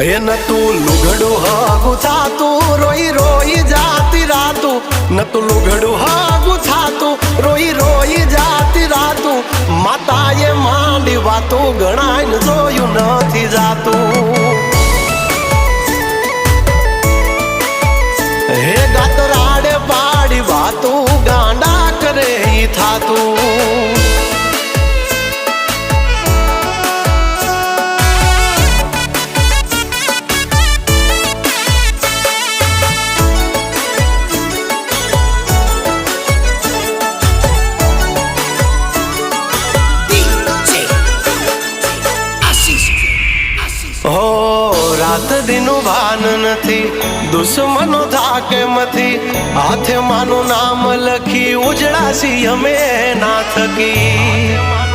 એ નતું લુગડું હાગું થાતું રોઈ રોઈ જાતી રાતું નતું લુગડું હાગું થાતું રોઈ રોઈ જાતી રાતું માતાએ માંડી વાતું ગણાય જોયું નથી જાતું હે ગાતરાડે પાડી વાતું ગાંડા કરે ઈ થાતું रात दिनु भान नथी दुश्मनो थाके मथी हाथे मानु नाम लखी उजड़ा सी हमें ना थकी